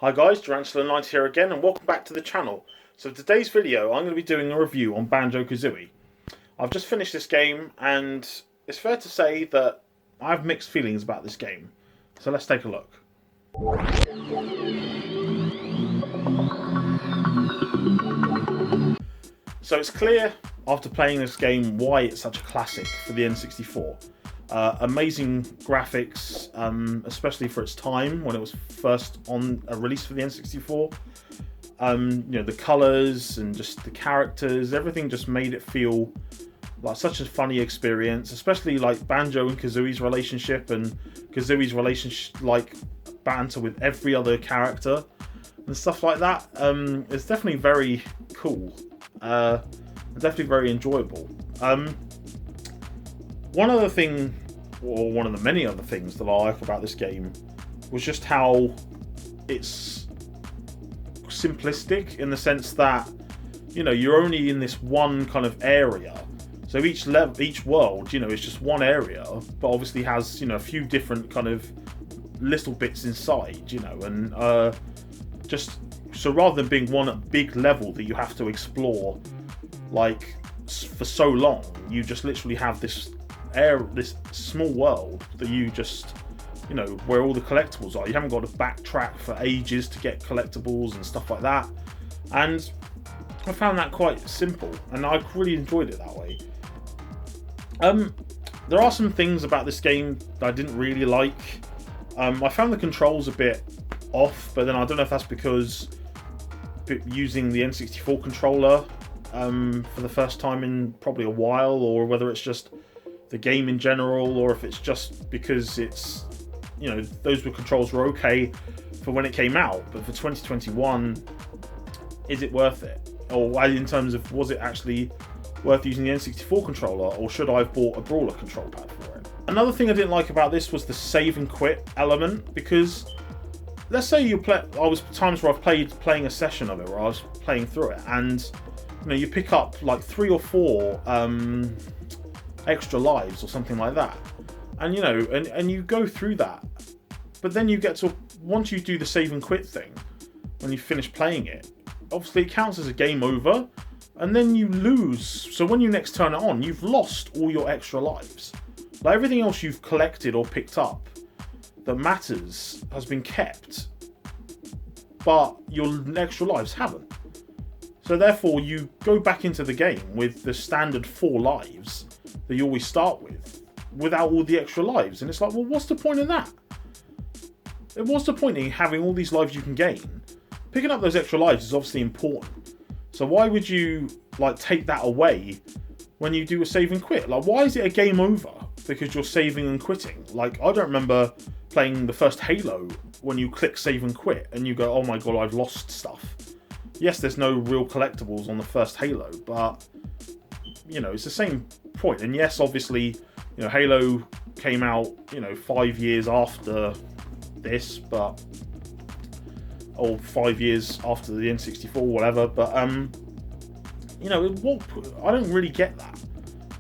Hi guys, Durantula90 here again and welcome back to the channel. So today's video I'm going to be doing a review on Banjo-Kazooie. I've just finished this game and it's fair to say that I have mixed feelings about this game. So let's take a look. So it's clear after playing this game why it's such a classic for the N64. Amazing graphics, especially for its time when it was first on a release for the N64. The colours and just the characters, everything just made it feel like such a funny experience, especially like Banjo and Kazooie's relationship and Kazooie's relationship, like banter with every other character and stuff like that. It's definitely very cool, definitely very enjoyable. One of the many other things that I like about this game was just how it's simplistic in the sense that, you're only in this one kind of area. So each world, is just one area, but obviously has, a few different kind of little bits inside, and just so rather than being one big level that you have to explore like for so long, you just literally have this small world that you just, where all the collectibles are. You haven't got to backtrack for ages to get collectibles and stuff like that. And I found that quite simple, and I really enjoyed it that way. There are some things about this game that I didn't really like. I found the controls a bit off, but then I don't know if that's because using the N64 controller for the first time in probably a while, or whether it's just the game in general, or if it's just because it's, those controls were okay for when it came out, but for 2021, is it worth it? Or in terms of, was it actually worth using the N64 controller, or should I have bought a brawler control pad for it? Another thing I didn't like about this was the save and quit element, because let's say I was times where I've playing a session of it where I was playing through it, and you pick up like 3 or 4 extra lives or something like that, and and you go through that, but then you get to, once you do the save and quit thing, when you finish playing it, obviously it counts as a game over, and then you lose. So when you next turn it on, you've lost all your extra lives. Like everything else you've collected or picked up that matters has been kept, but your extra lives haven't. So therefore you go back into the game with the standard 4 lives that you always start with, without all the extra lives. And it's like, well, what's the point in that? What's the point in having all these lives you can gain? Picking up those extra lives is obviously important. So why would you take that away when you do a save and quit? Like, why is it a game over because you're saving and quitting? Like, I don't remember playing the first Halo when you click save and quit and you go, oh my god, I've lost stuff. Yes, there's no real collectibles on the first Halo, but it's the same point. And yes, obviously, Halo came out, 5 years after this, but or 5 years after the N64, whatever. But I don't really get that.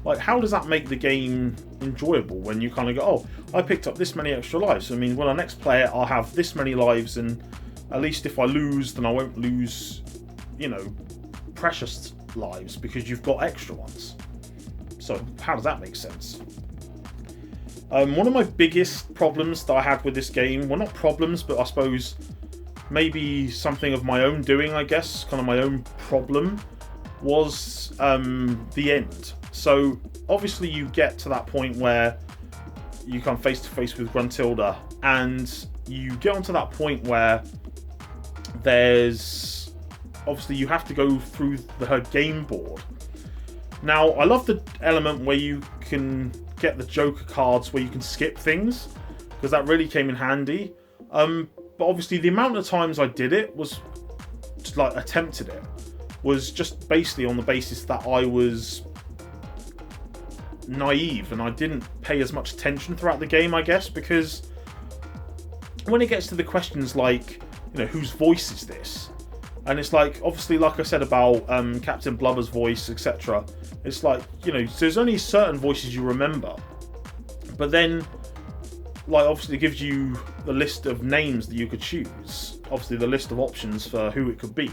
Like, how does that make the game enjoyable when you kind of go, oh, I picked up this many extra lives. I mean, when I next play it, I'll have this many lives, and at least if I lose, then I won't lose, precious lives because you've got extra ones. So how does that make sense? One of my biggest problems that I had with this game, well, not problems, but I suppose maybe something of my own doing, I guess, kind of my own problem, was the end. So obviously you get to that point where you come face to face with Gruntilda, and you get onto that point where there's obviously you have to go through her game board. Now, I love the element where you can get the Joker cards where you can skip things, because that really came in handy. But obviously the amount of times I did it was attempted it was just basically on the basis that I was naive and I didn't pay as much attention throughout the game, I guess, because when it gets to the questions like, whose voice is this? And it's like, obviously, like I said about Captain Blubber's voice, etc. It's like, there's only certain voices you remember. But then, obviously it gives you the list of names that you could choose. obviously the list of options for who it could be.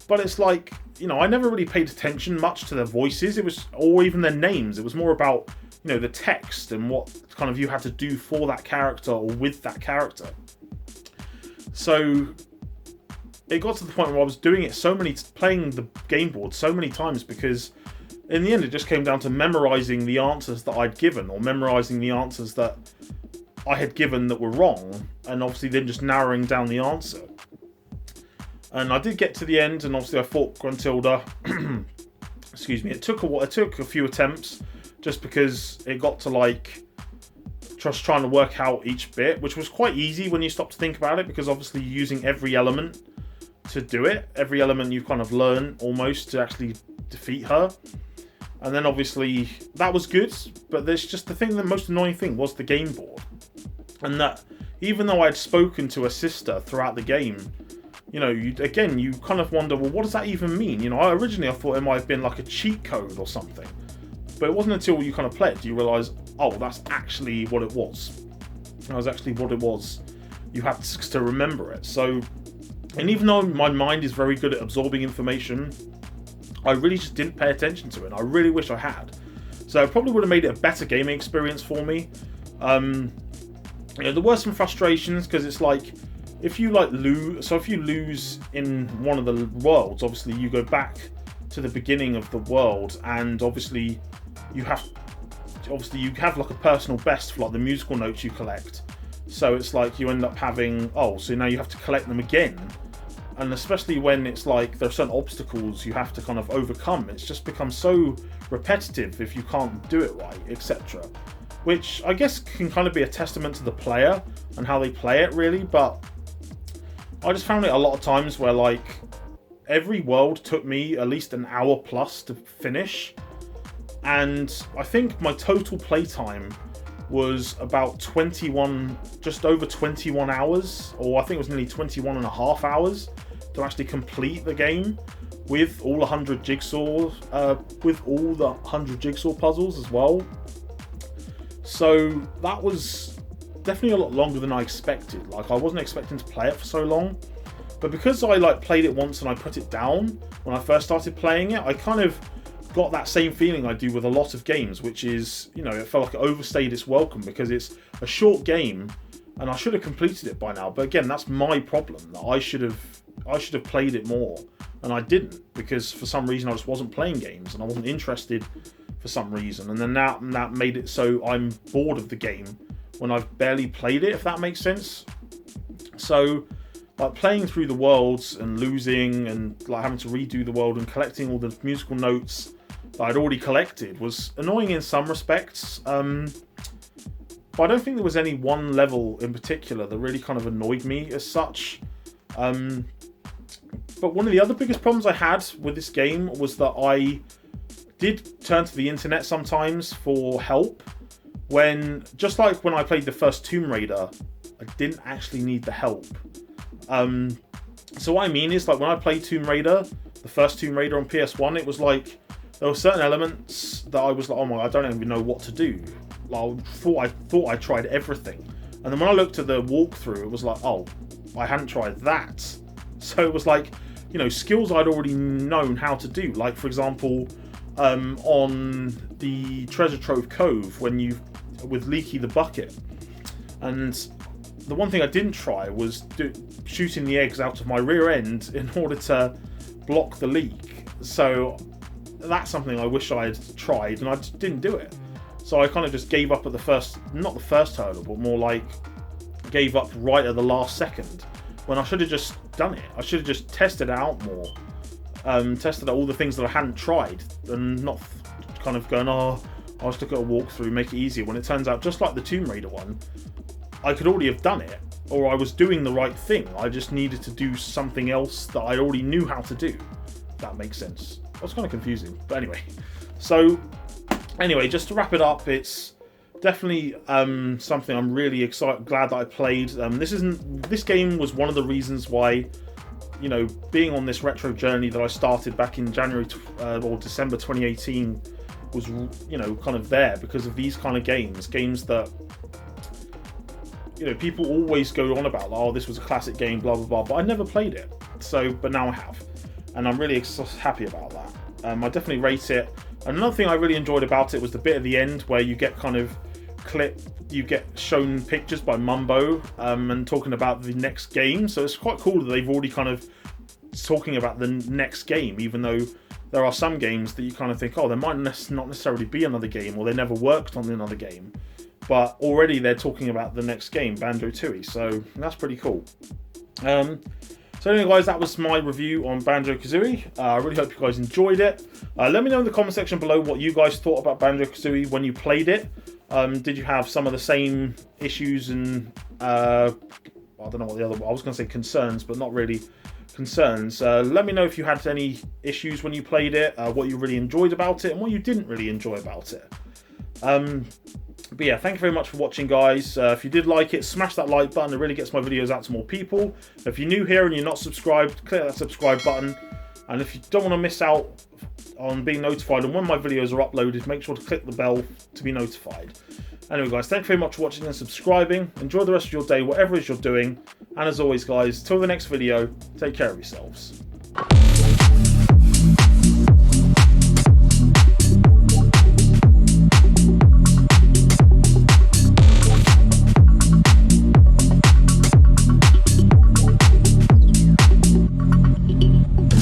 But it's like, you know, I never really paid attention much to their voices, or even their names. It was more about, you know, the text and what kind of you had to do for that character or with that character. So it got to the point where I was doing it playing the game board so many times, because in the end it just came down to memorizing the answers that I'd given, or memorizing the answers that I had given that were wrong, and obviously then just narrowing down the answer. And I did get to the end, and obviously I fought Gruntilda. Excuse me. It took a few attempts, just because it got to like just trying to work out each bit, which was quite easy when you stop to think about it, because obviously you're using every element to do it. Every element you kind of learn almost to actually defeat her. And then obviously that was good, but there's just the most annoying thing was the game board. And that even though I'd spoken to her sister throughout the game, you know, you kind of wonder, well, what does that even mean? You know, originally I thought it might have been like a cheat code or something. But it wasn't until you kind of play it do you realise, oh, that's actually what it was. That was actually what it was. You had to remember it. So, and even though my mind is very good at absorbing information, I really just didn't pay attention to it. And I really wish I had. So it probably would have made it a better gaming experience for me. You know, there were some frustrations, because it's like, if you lose in one of the worlds, obviously you go back to the beginning of the world, and obviously you have like a personal best for like the musical notes you collect. So it's like you end up having, so now you have to collect them again. And especially when it's like there are certain obstacles you have to kind of overcome, it's just become so repetitive if you can't do it right, etc. Which I guess can kind of be a testament to the player and how they play it, really. But I just found it a lot of times where like every world took me at least an hour plus to finish. And I think my total playtime was about just over 21 hours, or I think it was nearly 21 and a half hours to actually complete the game with all 100 jigsaw, with all the 100 jigsaw puzzles as well. So that was definitely a lot longer than I expected. Like, I wasn't expecting to play it for so long, but because I like played it once and I put it down when I first started playing it, I kind of got that same feeling I do with a lot of games, which is, you know, it felt like it overstayed its welcome because it's a short game and I should have completed it by now. But again, that's my problem, that I should have played it more, and I didn't, because for some reason I just wasn't playing games and I wasn't interested for some reason. And then that made it so I'm bored of the game when I've barely played it, if that makes sense. So like playing through the worlds and losing and like having to redo the world and collecting all the musical notes that I'd already collected was annoying in some respects. But I don't think there was any one level in particular that really kind of annoyed me as such. But one of the other biggest problems I had with this game was that I did turn to the internet sometimes for help, when, just like when I played the first Tomb Raider, I didn't actually need the help. So what I mean is, like, when I played Tomb Raider, the first Tomb Raider on PS1, it was like there were certain elements that I was like, oh my, I don't even know what to do. Like, I thought I tried everything, and then when I looked at the walkthrough, it was like, oh, I hadn't tried that. So it was like, you know, skills I'd already known how to do. Like, for example, on the Treasure Trove Cove, with Leaky the Bucket, and the one thing I didn't try was shooting the eggs out of my rear end in order to block the leak. So that's something I wish I had tried, and I just didn't do it. So I kind of just gave up at not the first hurdle, but more like gave up right at the last second, when I should have just done it. I should have just tested it out more, tested out all the things that I hadn't tried, and not kind of going, oh, I'll just look at a walkthrough, make it easier, when it turns out, just like the Tomb Raider one, I could already have done it, or I was doing the right thing. I just needed to do something else that I already knew how to do. If that makes sense. That was kind of confusing, but anyway. So, anyway, just to wrap it up, it's definitely something I'm really glad that I played. This game was one of the reasons why, you know, being on this retro journey that I started back in January or December 2018 was, you know, kind of there because of these kind of games that, you know, people always go on about, oh, this was a classic game, blah blah blah, but I never played it. So, but now I have, and I'm really happy about that. I definitely rate it. Another thing I really enjoyed about it was the bit at the end where you get kind of you get shown pictures by Mumbo and talking about the next game. So it's quite cool that they've already kind of talking about the next game, even though there are some games that you kind of think, oh, there might not necessarily be another game, or they never worked on another game, but already they're talking about the next game, Banjo-Tooie. So that's pretty cool. So anyway, guys, that was my review on Banjo-Kazooie. I really hope you guys enjoyed it. Let me know in the comment section below what you guys thought about Banjo-Kazooie when you played it. Did you have some of the same issues and I don't know what the other, I was going to say concerns, but not really concerns. Let me know if you had any issues when you played it, what you really enjoyed about it, and what you didn't really enjoy about it. But yeah, thank you very much for watching, guys. If you did like it, smash that like button. It really gets my videos out to more people. If you're new here and you're not subscribed, click that subscribe button. And if you don't want to miss out on being notified and when my videos are uploaded, make sure to click the bell to be notified. Anyway, guys, thank you very much for watching and subscribing. Enjoy the rest of your day, whatever it is you're doing. And as always, guys, till the next video, take care of yourselves.